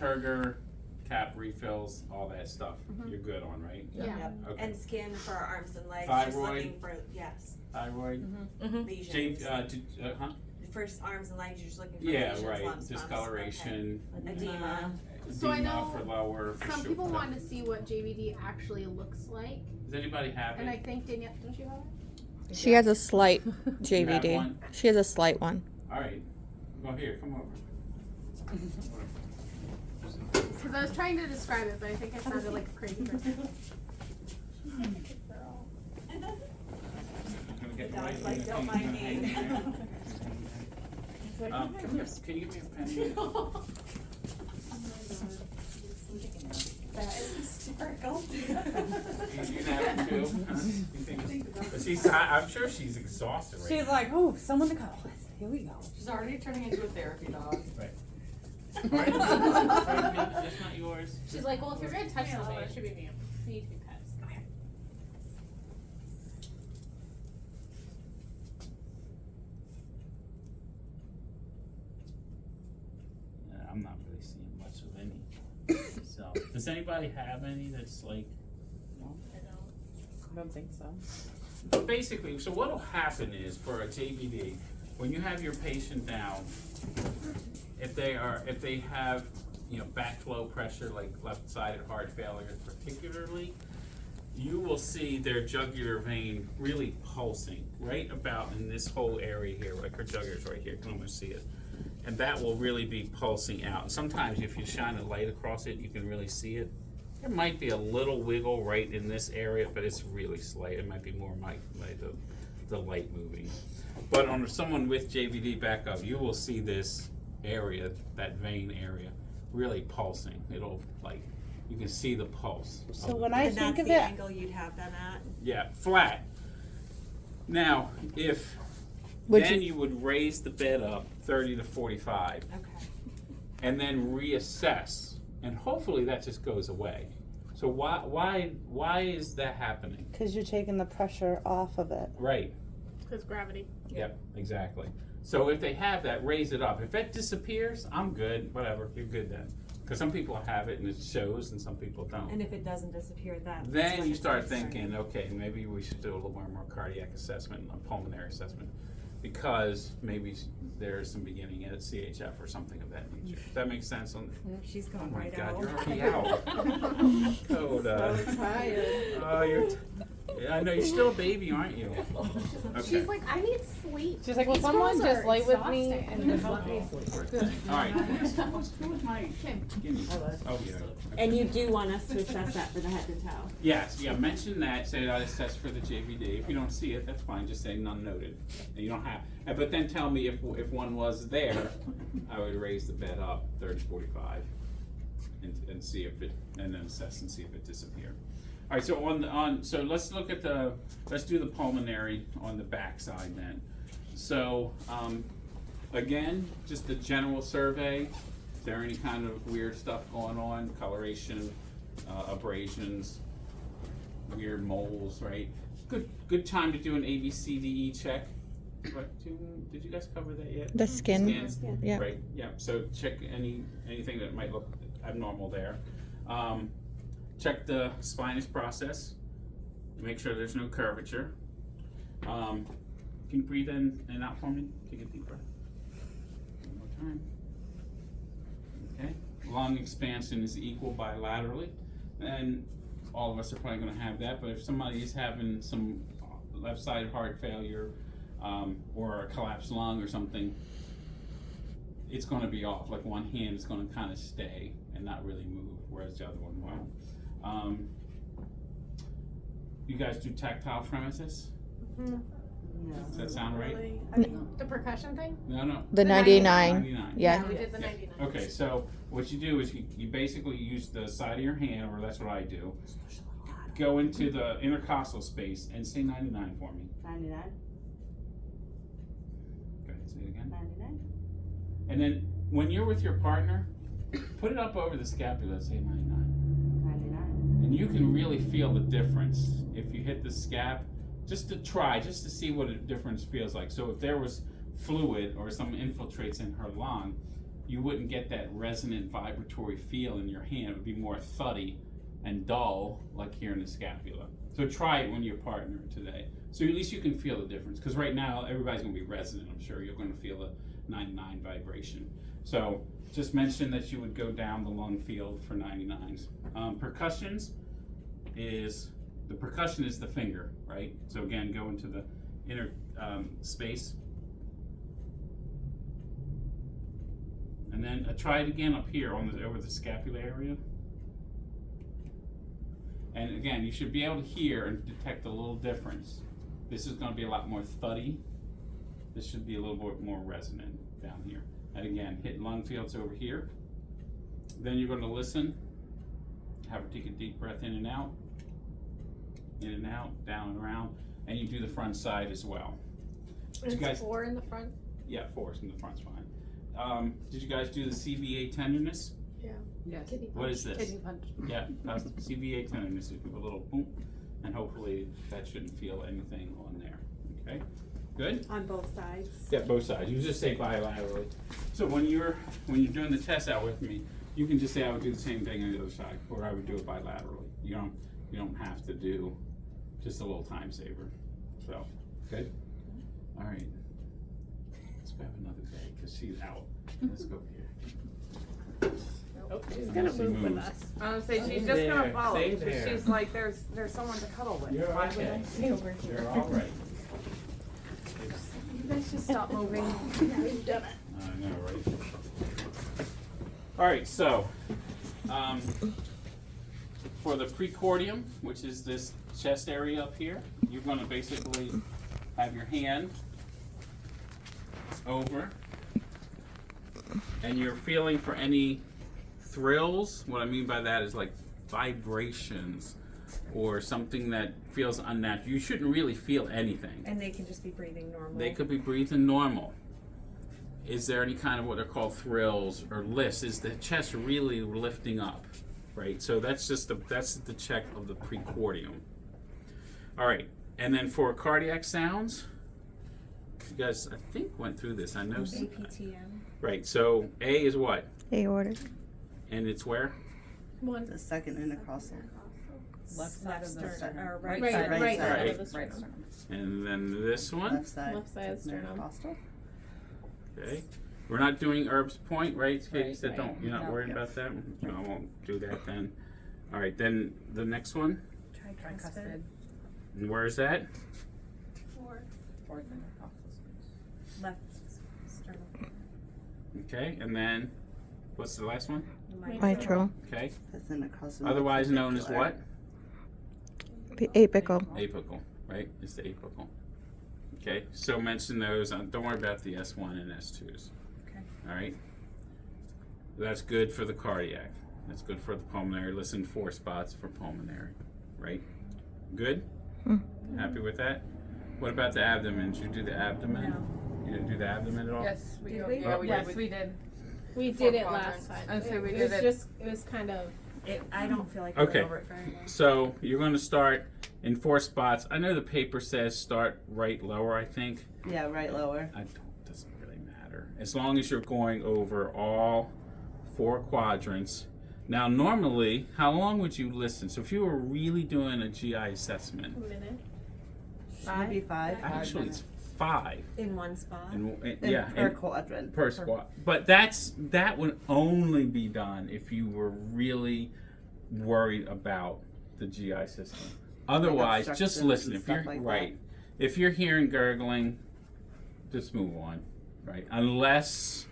turgor, cap refills, all that stuff. You're good on, right? Yeah. Okay. And skin for our arms and legs. Thyroid? Just looking for, yes, Thyroid. lesions. First, arms and legs, you're just looking for yeah, lesions, right. lumps, bumps, Discoloration. okay. Edema. So I edema know for lower. For some sure. people want to see what JVD actually looks like, Does anybody have and I it? think Danielle, don't you have it? She has a slight You have JVD. one? She has a slight one. All right. Well, here, come over. Because I was trying to describe it, but I think I sounded like a crazy person. I'm gonna get The right dog's like, in the "Don't thing, mind gonna me." hang here. Come here. Can you give me a pen? That is hysterical. You have it too? Huh? You think she's, I'm sure she's exhausted right She's like, oh, someone to cuddle with. Here we go. She's already turning into a therapy dog. Right. Right. That's not yours. She's like, well, if you're gonna touch something, it should be me. You need to be pets. I'm not really seeing much of any. So, does anybody have any that's like? I don't think so. But basically, so what'll happen is for a JVD, when you have your patient down, if they have, backflow pressure, like left-sided heart failure particularly, you will see their jugular vein really pulsing right about in this whole area here, like her jugular's right here, you can almost see it. And that will really be pulsing out. And sometimes if you shine a light across it, you can really see it. There might be a little wiggle right in this area, but it's really slight. It might be more like the light moving. But on someone with JVD backup, you will see this area, that vein area, really pulsing. It'll you can see the pulse. So when I And think that's of the it, angle you'd have them at. Yeah, flat. Now, if Would then you- you would raise the bed up 30 to 45 Okay. and then reassess, and hopefully that just goes away. So why is that happening? because you're taking the pressure off of it. Right. Because gravity. Yep, exactly. So if they have that, raise it up. If it disappears, I'm good, whatever, you're good then. Because some people have it and it shows and some people don't. And if it doesn't disappear, Then you start thinking, okay, maybe we should do a little more cardiac assessment, a pulmonary assessment, because maybe there's some beginning at CHF or something of that nature. Does that make sense? She's Oh going my right God, out. you're already out. Code, So tired. oh, yeah, I know, you're still a baby, aren't you? Okay. She's like, I need sleep. She's like, will These someone girls just are lay with me exhausting. and just let me sleep? Poor thing. All right, who was my guinea? Oh, yeah. And you do want us to assess that for the head to toe. Yes, yeah, mention that, say that assessed for the JVD. If you don't see it, that's fine, just say none noted. And you don't have, but then tell me if one was there, I would raise the bed up 30, 45 and see if it, and then assess and see if it disappeared. All right, so so let's look at let's do the pulmonary on the back side then. So, again, just the general survey. Is there any kind of weird stuff going on? Coloration, abrasions, weird moles, right? Good time to do an ABCDE check. What, did you guys cover that yet? The skin. Yeah. Right, yeah, so check anything that might look abnormal there. Check the spinous process, make sure there's no curvature. Can you breathe in and out for me? Take a deep breath. One more time. Okay, lung expansion is equal bilaterally, and all of us are probably going to have that, but if somebody is having some left-sided heart failure or a collapsed lung or something, it's going to be off. Like one hand is going to kind of stay and not really move, whereas the other one will. You guys do tactile fremesis? Does that sound right? The percussion thing? No. The 99. 99. Yeah. We did the Yeah. 99. Okay, so what you do is you basically use the side of your hand, or that's what I do. Go into the intercostal space and say 99 for me. 99, Go ahead, say it again. 99. And then when you're with your partner, put it up over the scapula and say 99. 99. And you can really feel the difference if you hit the scap, just to see what a difference feels like. So if there was fluid or some infiltrates in her lung, you wouldn't get that resonant vibratory feel in your hand. It would be more thuddy and dull, like here in the scapula. So try it when you're partner today. So at least you can feel the difference. Because right now, everybody's gonna be resonant, I'm sure. You're gonna feel a 99 vibration. So just mention that you would go down the lung field for 99s. Percussions is, the percussion is the finger, right? So again, go into the inner space. And then try it again up here on the, over the scapular area. And again, you should be able to hear and detect a little difference. This is going to be a lot more thuddy. This should be a little bit more resonant down here. And again, hit lung fields over here. Then you're going to listen. Have her take a deep breath in and out, down and around. And you do the front side as well. It's you guys, 4 in the front. yeah, 4 in the front's fine. Did you guys do the CVA tenderness? Yeah. Yes. Kidney punch. What is this? Kidney punch. Yeah, that's CVA tenderness. You give a little boom, and hopefully that shouldn't feel anything on there. Okay, good. On both sides. Yeah, both sides. You just say bilaterally. So when you're doing the test out with me, you can just say I would do the same thing on the other side, or I would do it bilaterally. You don't have to do just a little time saver. So good. All right. Let's grab another bag because she's out. Let's go here. Oh, she's She gonna move with moves. us. I was gonna say, she's just Stay gonna there, follow, stay because there. she's like, there's someone to cuddle with. You're Why would okay. I stay over here? You're all right. You guys just stop moving. Yeah, you've done it. I know, right? All right, so for the precordium, which is this chest area up here, you're going to basically have your hand over, and you're feeling for any thrills. What I mean by that is like vibrations or something that feels unnatural. You shouldn't really feel anything. And they can just be breathing normal. They could be breathing normal. Is there any kind of what are called thrills or lifts? Is the chest really lifting up, right? So that's just that's the check of the precordium. All right, and then for cardiac sounds, you guys I think went through this. I know. APTM. Right. So A is what? Aortic. And it's where? One. The second intercostal. Left side of the sternum, sternum. or Right Right, side. right side. side Right. of the Right sternum. sternum. And then this one. Left side. Left side is sternum. intercostal. Okay. We're not doing Herb's Point, right? Kate Right, said right. don't. You're not No. worried about that? No, I won't do that then. All right. Then the next one. Tricuspid. And where is that? 4. Fourth intercostal space. Left sternum. Okay. And then what's the last one? Mitral. Okay. That's intercostal. Otherwise known as what? Apical. Apical, right? It's the apical. Okay, so mention those. Don't worry about the S1 and S2s. Okay. All right. That's good for the cardiac. That's good for the pulmonary. Listen, 4 spots for pulmonary, right? Good? Happy with that? What about the abdomen? Did you do the abdomen? No. You didn't do the abdomen at all? Yes, we Did do. we? Yeah, Yes. we did. We Four did it quadrants. last time. I'd say we it did was it. just, it was kind of, I don't feel like I Okay. went over it very well. So you're going to start in 4 spots. I know the paper says start right lower, I think. Yeah, right lower. Doesn't really matter. As long as you're going over all 4 quadrants. Now, normally, how long would you listen? So if you were really doing a GI assessment, a minute. Maybe 5. actually it's 5. In one spot. Yeah, Per and quadrant. per squat. But that would only be done if you were really worried about the GI system. Otherwise, just obstructions listen. and If you're stuff like that. right, if you're hearing gurgling, just move on, right? Unless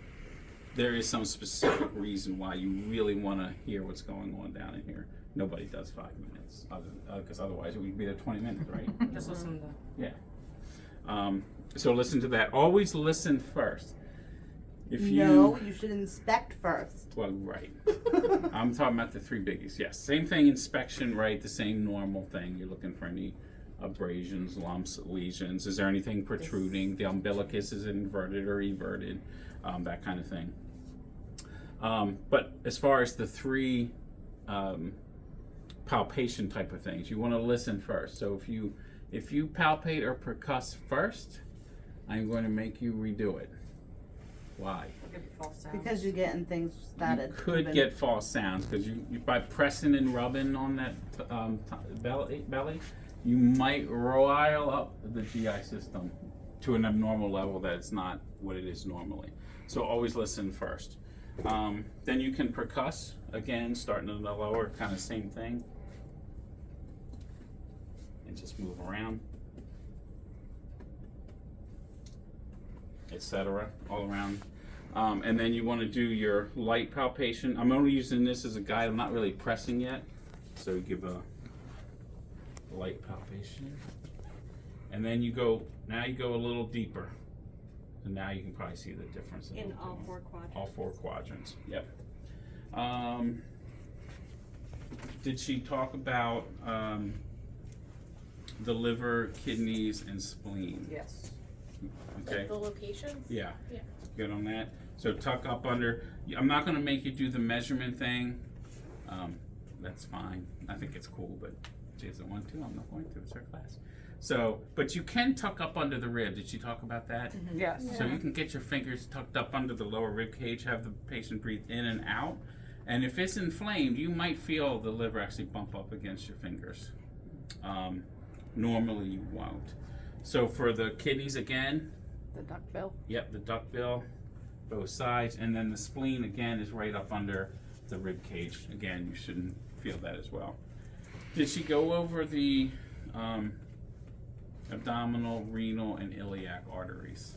there is some specific reason why you really want to hear what's going on down in here. Nobody does 5 minutes, because otherwise it would be there 20 minutes, right? Just listen to. Yeah. So listen to that. Always listen first. If you No, you should inspect first. well, right. I'm talking about the 3 biggies. Yes, same thing. Inspection, right? The same normal thing. You're looking for any abrasions, lumps, lesions. Is there anything protruding? The umbilicus is inverted or everted, that kind of thing. But as far as the 3 palpation type of things, you want to listen first. So if you palpate or percuss first, I'm going to make you redo it. Why? Could be false sounds. Because you're getting things started. You could moving. get false sounds because you by pressing and rubbing on that belly, you might rile up the GI system to an abnormal level that it's not what it is normally. So always listen first. Then you can percuss again, starting in the lower, kind of same thing, and just move around, etc. all around. And then you want to do your light palpation. I'm only using this as a guide. I'm not really pressing yet. So you give a light palpation. And then now you go a little deeper. And now you can probably see the difference. In all 4 quadrants. All 4 quadrants, yep. Did she talk about the liver, kidneys, and spleen? Yes. Okay. The locations? Yeah. Yeah. Good on that. So tuck up under. I'm not going to make you do the measurement thing. That's fine. I think it's cool, but she doesn't want to. I'm not going to. It's her class. So, but you can tuck up under the rib. Did she talk about that? Yes. So you can get your fingers tucked up under the lower rib cage, have the patient breathe in and out. And if it's inflamed, you might feel the liver actually bump up against your fingers. Normally you won't. So for the kidneys again, The duckbill. yep, the duckbill, both sides, and then the spleen again is right up under the rib cage. Again, you shouldn't feel that as well. Did she go over the abdominal, renal, and iliac arteries,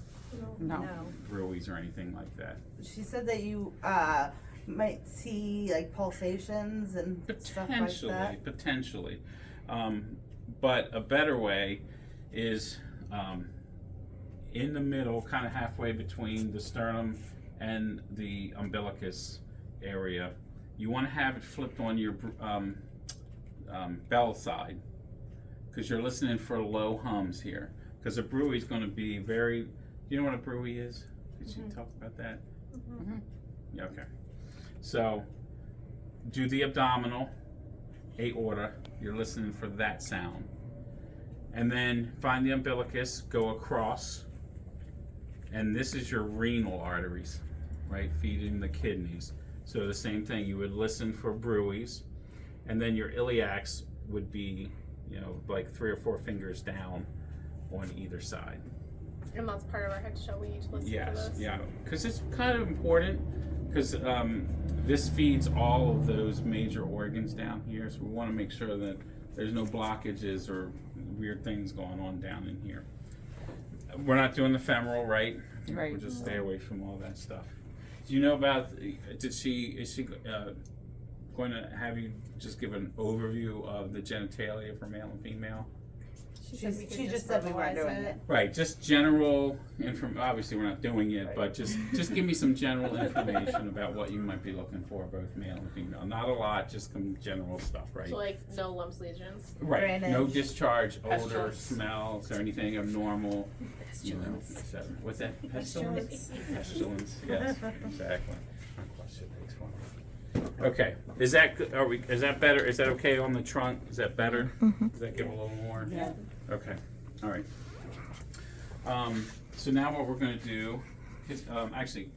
No. bruits, or anything like that? She said that you might see like pulsations and stuff like that. Potentially. But a better way is in the middle, kind of halfway between the sternum and the umbilicus area. You want to have it flipped on your bell side, because you're listening for low hums here. Because a bruit is going to be very. Do you know what a bruit is? Did you talk about that? Mm-hmm. Yeah, okay. So do the abdominal, aorta. You're listening for that sound. And then find the umbilicus, go across, and this is your renal arteries, right, feeding the kidneys. So the same thing, you would listen for bruits, and then your iliacs would be, like 3 or 4 fingers down on either side. And that's part of our head show. We need to listen to Yes, this. yeah, because it's kind of important, because this feeds all of those major organs down here, so we want to make sure that there's no blockages or weird things going on down in here. We're not doing the femoral, right? Right. We'll just stay away from all that stuff. Do you know about, is she going to have you just give an overview of the genitalia for male and female? She just said we weren't doing it. Right, just general obviously we're not doing it, but just give me some general information about what you might be looking for, both male and female. Not a lot, just some general stuff, right? So like no lumps, lesions. Right, no drainage. discharge, odor, Pestilence. smells, or anything abnormal, etc. What's that? Pestilence? Pestilence, yes, exactly. Okay, is that better? Is that okay on the trunk? Is that better? Does that give a little more? Yeah. Okay, all right. So now what we're going to do is, actually,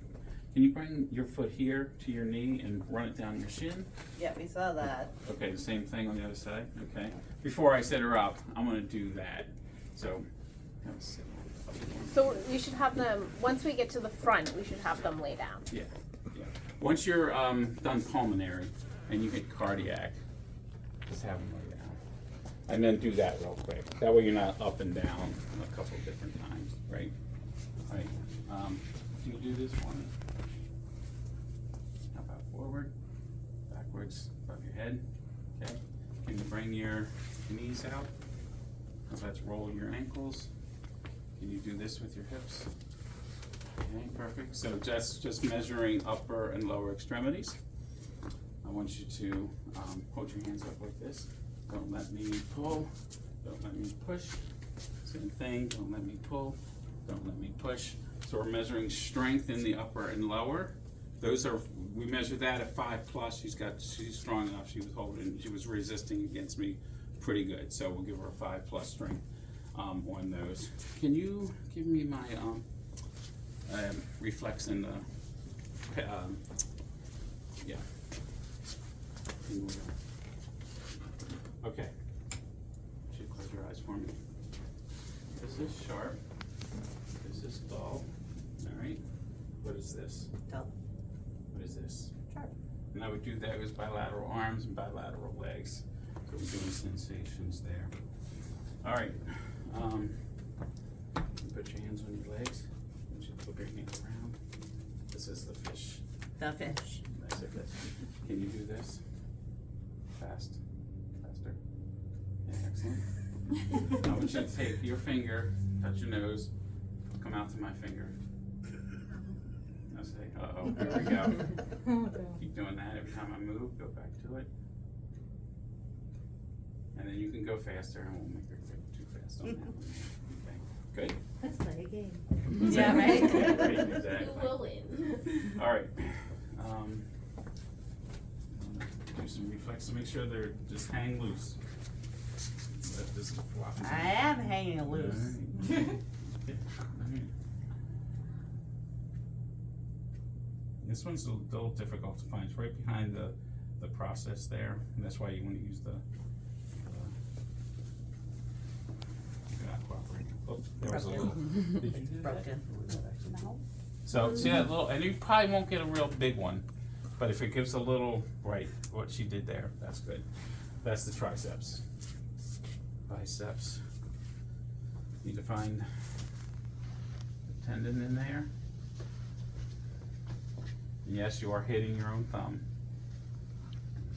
can you bring your foot here to your knee and run it down your shin? Yeah, we saw that. Okay, the same thing on the other side. Okay. Before I set her up, I'm going to do that. So, let's sit. So we should have them once we get to the front. We should have them lay down. Yeah, yeah. Once you're done pulmonary and you get cardiac, just have them lay down. And then do that real quick. That way you're not up and down a couple of different times, right? All right. Can you do this one? How about forward, backwards, above your head? Okay. Can you bring your knees out? Let's roll your ankles. Can you do this with your hips? Okay, perfect. So just measuring upper and lower extremities. I want you to hold your hands up like this. Don't let me pull. Don't let me push. Same thing. Don't let me pull. Don't let me push. So we're measuring strength in the upper and lower. We measured that at 5+. She's strong enough. She was resisting against me pretty good. So we'll give her a 5+ strength on those. Can you give me my reflex in the Yeah. Okay. Should close your eyes for me. This is sharp. This is dull. All right. What is this? Dull. What is this? Sharp. And I would do that with bilateral arms and bilateral legs. So we're doing sensations there. All right. Put your hands on your legs. You should flip your hands around. This is the fish. The fish. That's it. Can you do this? Fast. Faster. Yeah, excellent. I want you to take your finger, touch your nose, come out to my finger. Now say, uh-oh, here we go. Keep doing that every time I move, go back to it. And then you can go faster, and we'll make it too fast on that one. Okay, good? Let's play a game. Yeah, right? Right, exactly. You will win. All right. Do some reflex to make sure they're just hang loose. Let this flop. I am hanging loose. All right. This one's a little difficult to find. It's right behind the process there, and that's why you want to use the. You're not cooperating. Oh, there was a little. Did you do that? Broken. No. So see that little, and you probably won't get a real big one, but if it gives a little, right, what she did there, that's good. That's the triceps. Biceps. Need to find the tendon in there. Yes, you are hitting your own thumb.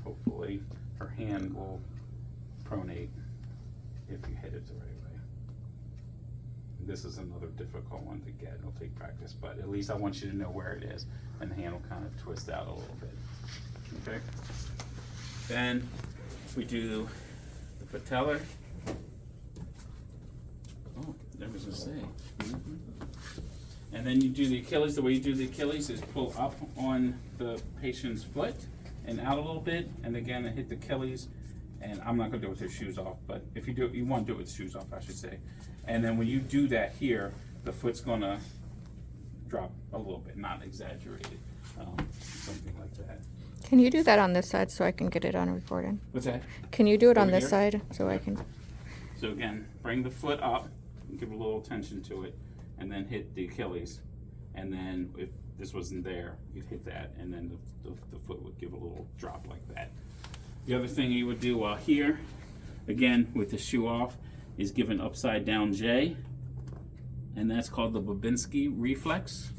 Hopefully her hand will pronate if you hit it the right way. This is another difficult one to get. It'll take practice, but at least I want you to know where it is, and the hand will kind of twist out a little bit. Okay? Then we do the patellar. Oh, there was a say. And then you do the Achilles. The way you do the Achilles is pull up on the patient's foot and out a little bit, and again, I hit the Achilles. And I'm not gonna do it with your shoes off, but if you do it, you want to do it with shoes off, I should say. And then when you do that here, the foot's gonna drop a little bit, not exaggerated, something like that. Can you do that on this side so I can get it on recording? What's that? Can you do it on Over this here? side so I can? So again, bring the foot up, give a little tension to it, and then hit the Achilles. And then if this wasn't there, you'd hit that, and then the foot would give a little drop like that. The other thing you would do while here, again with the shoe off, is give an upside down J, and that's called the Babinski reflex.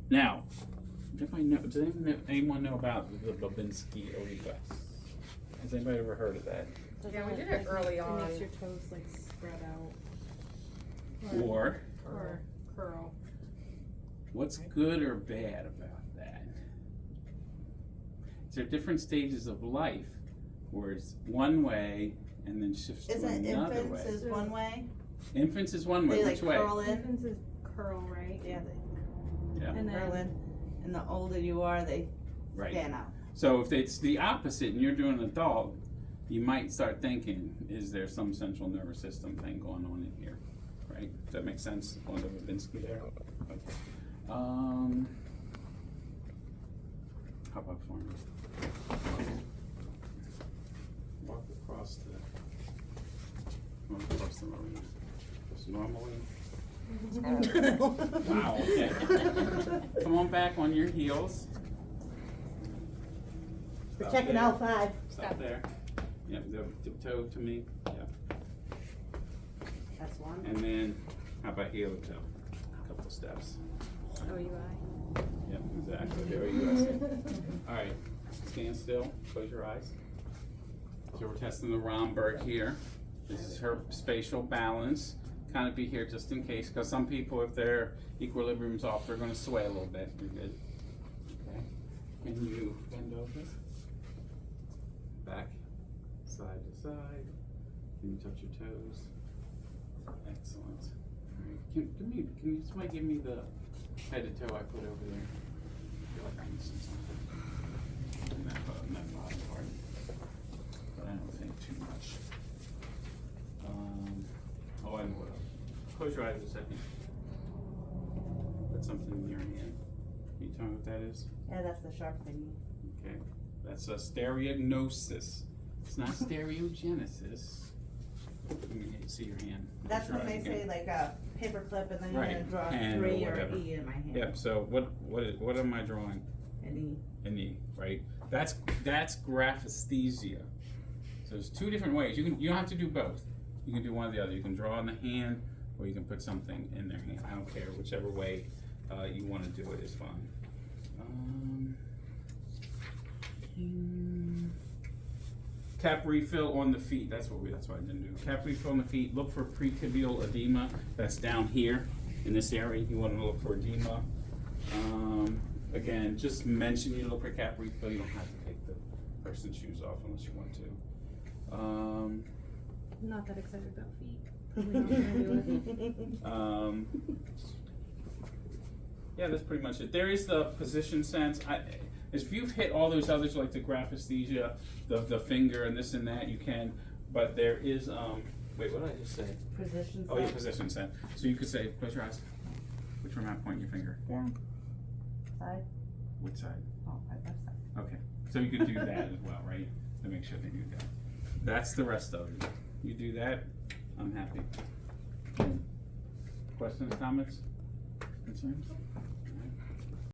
Now, does anyone know about the Babinski reflex? Has anybody ever heard of that? Yeah, we did it early It on. makes your toes like spread out. Or Or curl. what's good or bad about that? There are different stages of life where it's one way and then shifts to Isn't another infants way. is one way? Infants is one way. They Which like way? curl in. Infants is curl, right? Yeah, they Yeah, And curl then in. And the older you are, they right. fan out. So if it's the opposite and you're doing an adult, you might start thinking, is there some central nervous system thing going on in here? Right? Does that make sense? On the Babinski there? Okay. How about for me? Walk across the room. Just normally. Wow, okay. Come on back on your heels. We're Stop checking there. out 5. Stop there. Yep, the toe to me. Yep. That's one. And then, how about heel to toe? A couple steps. OUI. Yep, exactly. There you go. All right, stand still. Close your eyes. So we're testing the Romberg here. This is her spatial balance. Kind of be here just in case, because some people, if their equilibrium's off, they're going to sway a little bit. You're good. Okay. Can you bend over? Back, side to side. Can you touch your toes? Excellent. All right. Can you somebody give me the head to toe I put over there? I feel like I'm missing something. In that bottom part. But I don't think too much. Oh, I know what else. Close your eyes a second. Put something in your hand. Can you tell me what that is? Yeah, that's the sharp thingy. Okay, that's a stereognosis. It's not stereogenesis. Let me see your hand. That's Close when your they eyes say again. like a paper clip and then you're Right, gonna draw hand a or 3 or whatever. E in my hand. Yep. So what am I drawing? An E. An E, right? That's graphesthesia. So there's two different ways. You don't have to do both. You can do one or the other. You can draw in the hand, or you can put something in their hand. I don't care, whichever way you want to do it is fine. Cap refill on the feet. That's why I didn't do. Cap refill on the feet. Look for pretibial edema. That's down here in this area. You want to look for edema. Again, just mention you look for cap refill. You don't have to take the person's shoes off unless you want to. I'm not that excited about feet. Probably not gonna do it. Yeah, that's pretty much it. There is the position sense. If you've hit all those others like the graphesthesia, the finger and this and that, you can. But there is wait, what did I just say? Position Oh, yeah, sense. position sense. So you could say, close your eyes. Which one am I pointing your finger? Down. Side. Which side? Oh, right left side. Okay. So you could do that as well, right? To make sure they do that. That's the rest of it. You do that, I'm happy. Questions, comments, concerns?